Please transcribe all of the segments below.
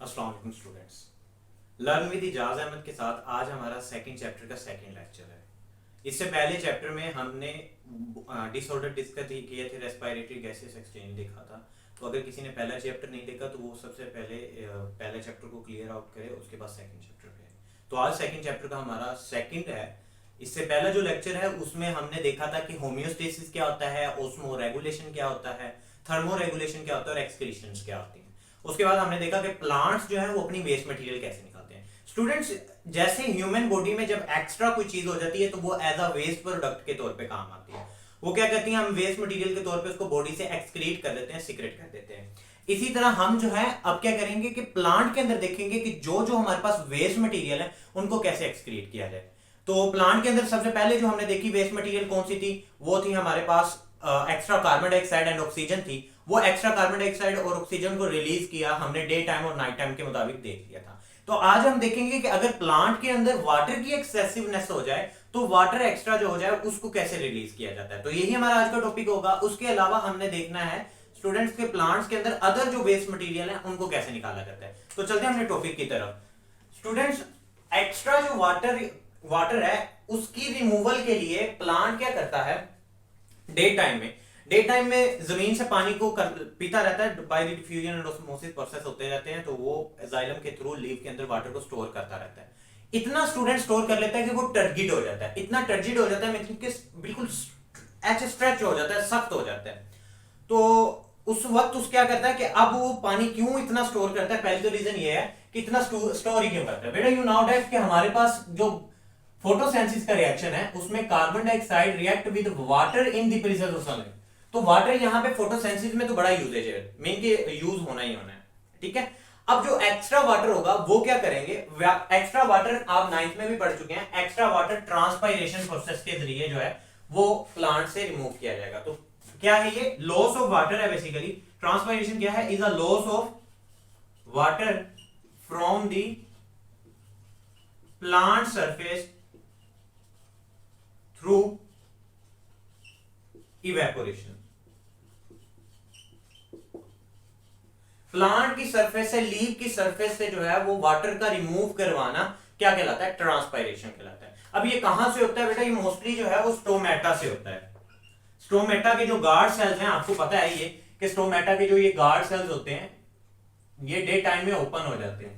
अस्सलाम वालेकुम students. Learn with Ijaz Ahmed के साथ आज हमारा सेकंड चैप्टर का सेकंड लेक्चर है। इससे पहले चैप्टर में हमने डिसऑर्डर डिस्कस किए थे, रेस्पिरेटरी गैसेस एक्सचेंज देखा था। तो अगर किसी ने पहला चैप्टर नहीं देखा तो वो सबसे पहले पहले चैप्टर को क्लियर आउट करे, उसके बाद सेकंड चैप्टर पे। तो आज सेकंड चैप्टर का हमारा सेकंड है। इससे पहला जो लेक्चर है उसमें हमने देखा था कि होम्योस्टेसिस क्या होता है, ऑस्मो रेगुलेशन क्या होता है, थर्मो रेगुलेशन क्या होता है और एक्सक्रीशंस क्या होती है। उसके बाद हमने देखा कि प्लांट्स जो है वो अपनी वेस्ट मटेरियल कैसे निकालते हैं। स्टूडेंट्स, जैसे ह्यूमन बॉडी में जब एक्स्ट्रा कोई चीज हो जाती है तो वो एज अ वेस्ट प्रोडक्ट के तौर पे काम आती है। वो क्या करती हैं, हम वेस्ट मटेरियल के तौर पे उसको बॉडी से एक्सक्रीट कर देते हैं, सीक्रेट कर देते हैं। इसी तरह हम जो है अब क्या करेंगे कि प्लांट के अंदर देखेंगे कि जो जो हमारे पास वेस्ट मटेरियल है उनको कैसे एक्सक्रीट किया जाए। तो प्लांट के अंदर सबसे पहले जो हमने देखी वेस्ट मटेरियल कौन सी थी, वो थी हमारे पास extra carbon dioxide and oxygen थी। वो एक्स्ट्रा कार्बन डाइऑक्साइड और ऑक्सीजन को रिलीज किया हमने डे टाइम और नाइट टाइम के मुताबिक देख लिया था। तो आज हम देखेंगे कि अगर प्लांट के अंदर वाटर की एक्सेसिवनेस हो जाए तो वाटर एक्स्ट्रा जो हो जाए उसको कैसे रिलीज किया जाता है। तो यही हमारा आज का टॉपिक होगा। उसके अलावा हमने देखना है स्टूडेंट्स के प्लांट्स के अंदर अदर जो वेस्ट मटेरियल है उनको कैसे निकाला जाता है। तो चलते हैं अपने टॉपिक की तरफ। स्टूडेंट्स, एक्स्ट्रा जो वाटर है उसकी रिमूवल के लिए प्लांट क्या करता है, डे टाइम में जमीन से पानी को पीता रहता है, bye diffusion and osmosis process होते रहते हैं, तो वो जाइलम के थ्रू लीफ के अंदर वाटर को स्टोर करता रहता है। इतना स्टूडेंट स्टोर कर लेता है कि वो टर्जिड हो जाता है। इतना टर्जिड हो जाता है मींस कि बिल्कुल ऐसे स्ट्रेच हो जाता है, सख्त हो जाता है। तो उस वक्त उस क्या करता है कि अब वो पानी क्यों इतना स्टोर करता है। पहले तो रीजन ये है कि इतना स्टोर ही क्यों करता है। बेटा यू नाउ दैट कि हमारे पास जो फोटोसिंथेसिस का रिएक्शन है उसमें carbon dioxide react with water in the presence of sunlight. तो वाटर यहाँ पे फोटोसिंथेसिस में तो बड़ा यूजेज है, मेन के यूज होना ही होना है, ठीक है। अब जो एक्स्ट्रा वाटर होगा वो क्या करेंगे, एक्स्ट्रा वाटर आप नाइन्थ में भी पढ़ चुके हैं, एक्स्ट्रा वाटर ट्रांसपायरेशन प्रोसेस के जरिए जो है वो प्लांट से रिमूव किया जाएगा। तो क्या है ये, लॉस ऑफ वाटर है बेसिकली। ट्रांसपायरेशन क्या है, is a loss of water from the plant surface through evaporation. Plant की सरफेस से, लीफ की सरफेस से जो है वो वाटर का रिमूव करवाना क्या कहलाता है, ट्रांसपायरेशन कहलाता है। अब ये कहां से होता है बेटा, ये मोस्टली जो है वो स्टोमेटा से होता है। स्टोमेटा के जो गार्ड सेल्स हैं, आपको पता है ये कि स्टोमेटा के जो ये गार्ड सेल्स होते हैं ये डे टाइम में ओपन हो जाते हैं,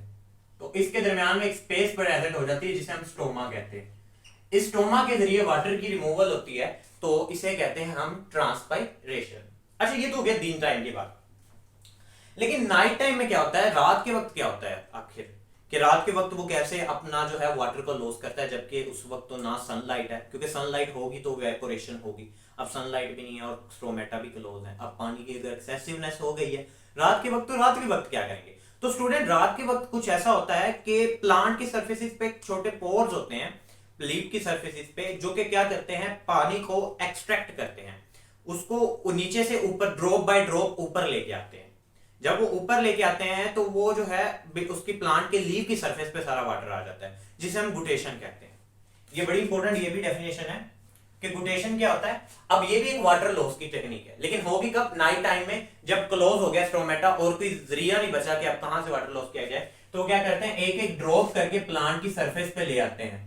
तो इसके दरमियान में एक स्पेस प्रेजेंट हो जाती है जिसे हम स्टोमा कहते हैं। इस स्टोमा के जरिए वाटर की रिमूवल होती है, तो इसे कहते हैं हम ट्रांसपायरेशन। अच्छा, ये तो हो गया दिन टाइम की बात। लेकिन नाइट टाइम में क्या होता है, रात के वक्त क्या होता है आखिर, कि रात के वक्त वो कैसे अपना जो है वाटर को लॉस करता है, जबकि उस वक्त तो ना सनलाइट है, क्योंकि सनलाइट होगी तो वेपोरेशन होगी। अब सनलाइट भी नहीं है और स्टोमेटा भी क्लोज है। अब पानी की अगर एक्सेसिवनेस हो गई है रात के वक्त, तो रात के वक्त क्या करेंगे। तो स्टूडेंट, रात के वक्त कुछ ऐसा होता है कि प्लांट की सर्फेसिस पे छोटे पोर्स होते हैं लीफ की सर्फेसिस पे, जो कि क्या करते हैं, पानी को एक्सट्रैक्ट करते हैं, उसको नीचे से ऊपर ड्रॉप बाय ड्रॉप ऊपर लेके आते हैं। जब वो ऊपर लेके आते हैं तो वो जो है उसकी प्लांट के लीफ की सरफेस पे सारा वाटर आ जाता है, जिसे हम गुटेशन कहते हैं। ये बड़ी इंपॉर्टेंट ये भी डेफिनेशन है कि गुटेशन क्या होता है। अब ये भी एक वाटर लॉस की टेक्निक है, लेकिन होगी कब, नाइट टाइम में, जब क्लोज हो गया स्टोमेटा और कोई जरिया नहीं बचा कि अब कहां से वाटर लॉस किया जाए। तो क्या करते हैं, एक एक ड्रॉप करके प्लांट की सरफेस पे ले आते हैं।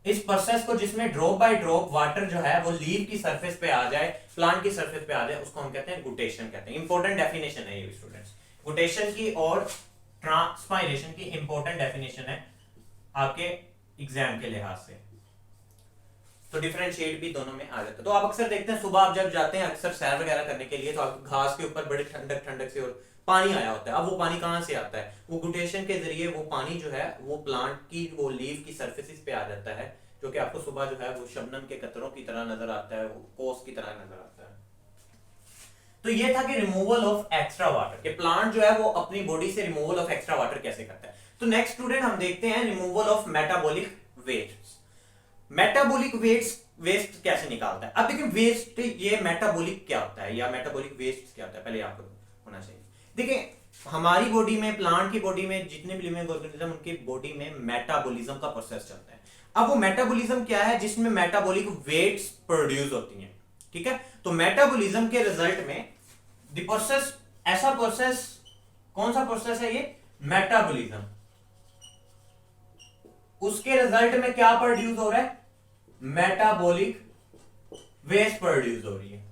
इस प्रोसेस को, जिसमें ड्रॉप बाय ड्रॉप वाटर जो है वो लीफ की सरफेस पे आ जाए, प्लांट की सरफेस पे आ जाए, उसको हम कहते हैं गुटेशन कहते हैं। इंपॉर्टेंट डेफिनेशन है ये स्टूडेंट्स, गुटेशन की और ट्रांसपायरेशन की इंपॉर्टेंट डेफिनेशन है आपके एग्जाम के लिहाज से। तो डिफरेंशिएट भी दोनों में आ जाता है। तो आप अक्सर देखते हैं सुबह आप जब जाते हैं अक्सर सैर वगैरह करने के लिए, तो आप घास के ऊपर बड़े ठंडक ठंडक से और पानी आया होता है। अब वो पानी कहां से आता है, वो गुटेशन के जरिए वो पानी जो है वो प्लांट की वो लीफ की सरफेसिस पे आ जाता है, जो कि आपको सुबह जो है वो शबनम के कतरों की तरह नजर आता है, वो कोस की तरह नजर आता है। तो ये था कि रिमूवल ऑफ एक्स्ट्रा वाटर, कि प्लांट जो है वो अपनी बॉडी से रिमूवल ऑफ एक्स्ट्रा वाटर कैसे करता है। तो नेक्स्ट स्टूडेंट हम देखते हैं removal of metabolic waste. Metabolic waste कैसे निकालता है। अब देखिए वेस्ट, ये मेटाबॉलिक क्या होता है या मेटाबॉलिक वेस्ट क्या होता है, पहले आपको होना चाहिए। देखिए हमारी बॉडी में, प्लांट की बॉडी में, जितने भी लिविंग ऑर्गेनिज्म उनकी बॉडी में मेटाबॉलिज्म का प्रोसेस चलता है। अब वो मेटाबॉलिज्म क्या है, जिसमें मेटाबॉलिक वेट्स प्रोड्यूस होती हैं, ठीक है। तो मेटाबॉलिज्म के रिजल्ट में द प्रोसेस, ऐसा प्रोसेस कौन सा प्रोसेस है ये? मेटाबॉलिज्म। उसके रिजल्ट में क्या प्रोड्यूस हो रहा है? मेटाबॉलिक वेस्ट प्रोड्यूस हो रही है।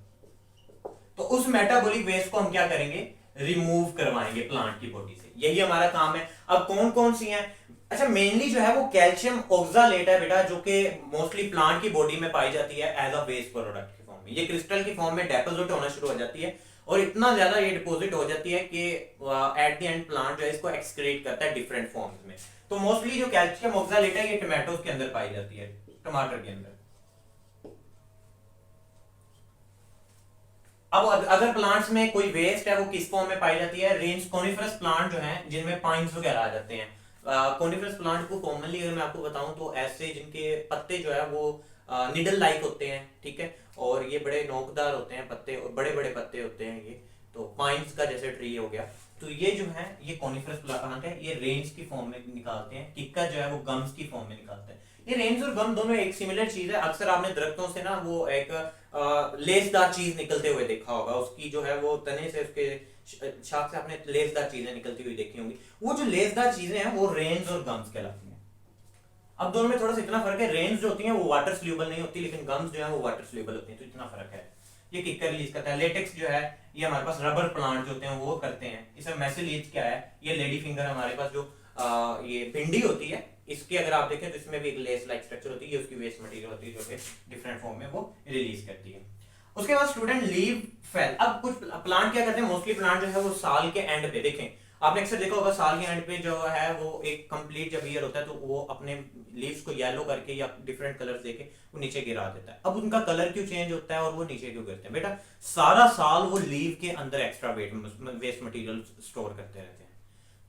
तो उस मेटाबॉलिक वेस्ट को हम क्या करेंगे? रिमूव करवाएंगे प्लांट की बॉडी से, यही हमारा काम है। अब कौन कौन सी हैं? अच्छा, मेनली जो है वो कैल्शियम ऑक्सालेट है बेटा, जो कि मोस्टली प्लांट की बॉडी में पाई जाती है एज अ वेस्ट प्रोडक्ट की फॉर्म में। ये क्रिस्टल की फॉर्म में डेपोजिट होना शुरू हो जाती है और इतना ज्यादा ये डिपॉजिट हो जाती है कि एट द एंड प्लांट जो है इसको एक्सक्रीट करता है डिफरेंट फॉर्म्स में। तो मोस्टली जो कैल्शियम ऑक्सालेट है ये टमाटोज के अंदर पाई जाती है, टमाटर के अंदर। अब अगर प्लांट्स में कोई वेस्ट है वो किस फॉर्म में पाई जाती है? रेंज कॉनिफरस प्लांट जो है जिनमें पाइन्स वगैरह आ जाते हैं। कॉनिफरस प्लांट को कॉमनली अगर मैं आपको बताऊं तो ऐसे जिनके पत्ते जो है वो निडल लाइक होते हैं, ठीक है, और ये बड़े नोकदार होते हैं पत्ते, और बड़े बड़े पत्ते होते हैं ये। तो पाइन्स का जैसे ट्री हो गया, तो ये जो है ये कॉनिफरस प्लांट है, ये रेंज की फॉर्म में निकालते हैं। किक्कर जो है वो गम्स की फॉर्म में निकालते हैं। ये रेंज और गम दोनों एक सिमिलर चीज है। अक्सर आपने दरख्तों से ना वो एक लेसदार चीज निकलते हुए देखा होगा, उसकी जो है वो तने से उसके शाख से आपने लेसदार चीजें निकलती हुई देखी होंगी। वो जो लेसदार चीजें हैं वो रेंज और गम्स कहलाती हैं। अब दोनों में थोड़ा सा इतना फर्क है, रेंज जो होती है वो वाटर सोल्यूबल नहीं होती, लेकिन गम्स जो है वो वाटर सोल्यूबल होती है, तो इतना फर्क है। ये किक्कर रिलीज करता है। लेटेक्स जो है ये हमारे पास रबर प्लांट जो होते हैं वो करते हैं। इसमें मैसिलीज क्या है? ये लेडी फिंगर हमारे पास जो ये भिंडी होती है, इसके अगर आप देखें तो इसमें भी एक लेस लाइक स्ट्रक्चर होती है, ये उसकी वेस्ट मटेरियल होती है जो कि डिफरेंट फॉर्म में वो रिलीज करती है। उसके बाद स्टूडेंट लीव फेल। अब कुछ प्लांट क्या करते हैं, मोस्टली प्लांट जो है वो साल के एंड पे, देखें आपने अक्सर देखा होगा साल के एंड पे जो है वो एक कंप्लीट जब ईयर होता है तो वो अपने लीव्स को येलो करके या डिफरेंट कलर्स देके वो नीचे गिरा देता है। अब उनका कलर क्यों चेंज होता है और वो नीचे क्यों गिरते हैं? बेटा सारा साल वो लीव के अंदर एक्स्ट्रा वेस्ट मटेरियल स्टोर करते रहते हैं।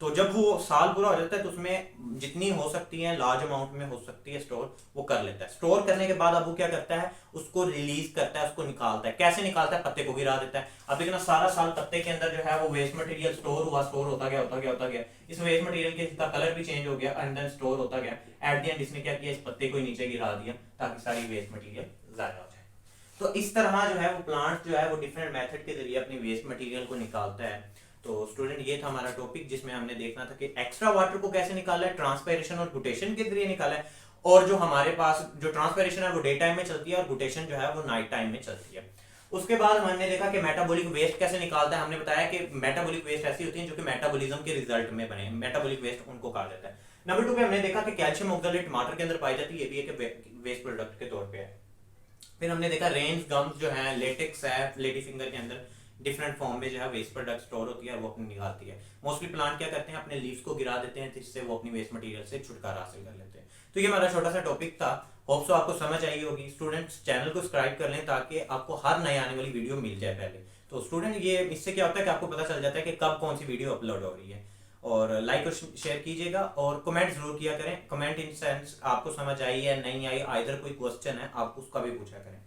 तो जब वो साल पूरा हो जाता है तो उसमें जितनी हो सकती है लार्ज अमाउंट में हो सकती है स्टोर, वो कर लेता है। स्टोर करने के बाद अब वो क्या करता है? उसको रिलीज करता है, उसको निकालता है। कैसे निकालता है? पत्ते को गिरा देता है। अब देखना सारा साल पत्ते के अंदर जो है वो वेस्ट मटेरियल स्टोर हुआ, स्टोर होता गया होता गया होता गया। इस वेस्ट मटेरियल के इसका कलर भी चेंज हो गया, अंदर स्टोर होता गया। एट द एंड इसने क्या किया? इस पत्ते को नीचे गिरा दिया ताकि सारी वेस्ट मटेरियल जाया हो जाए। तो इस तरह जो है वो प्लांट जो है वो डिफरेंट मेथड के जरिए अपनी वेस्ट मटेरियल को निकालता है। तो स्टूडेंट ये था हमारा टॉपिक जिसमें हमने देखना था कि एक्स्ट्रा वाटर को कैसे निकाला है, ट्रांसपायरेशन और गुटेशन के जरिए निकाला है। और जो हमारे पास जो ट्रांसपायरेशन है वो डे टाइम में चलती है और गुटेशन जो है वो नाइट टाइम में चलती है। उसके बाद हमने देखा कि मेटाबॉलिक वेस्ट कैसे निकालता है। हमने बताया कि मेटाबॉलिक वेस्ट ऐसी होती है जो कि मेटाबॉलिज्म के रिजल्ट में बने, मेटाबॉलिक वेस्ट उनको कहा जाता है। नंबर 2 पे हमने देखा कि कैल्शियम ऑक्सालेट टमाटर के अंदर पाई जाती है, ये भी एक वेस्ट प्रोडक्ट के तौर पे है। फिर हमने देखा रेंज गम्स जो है, लेटेक्स है लेडी फिंगर के अंदर डिफरेंट फॉर्म में जो है वेस्ट प्रोडक्ट स्टोर होती है वो अपनी निकालती है। मोस्टली प्लांट क्या करते हैं? अपने लीव्स को गिरा देते हैं जिससे वो अपनी वेस्ट मटेरियल से छुटकारा हासिल कर लेते हैं। तो ये हमारा छोटा सा टॉपिक था, होप सो आपको समझ आई होगी। स्टूडेंट्स चैनल को सब्सक्राइब कर लें ताकि आपको हर नई आने वाली वीडियो मिल जाए पहले। तो स्टूडेंट ये इससे क्या होता है कि आपको पता चल जाता है कि कब कौन सी वीडियो अपलोड हो रही है। और लाइक और शेयर कीजिएगा और कमेंट जरूर किया करें। कमेंट इन सेंस आपको समझ आई है नहीं आई, आइदर कोई क्वेश्चन है आप उसका भी पूछा करें।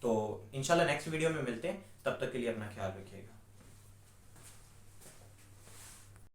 तो इंशाल्लाह नेक्स्ट वीडियो में मिलते हैं, तब तक के लिए अपना ख्याल रखिएगा।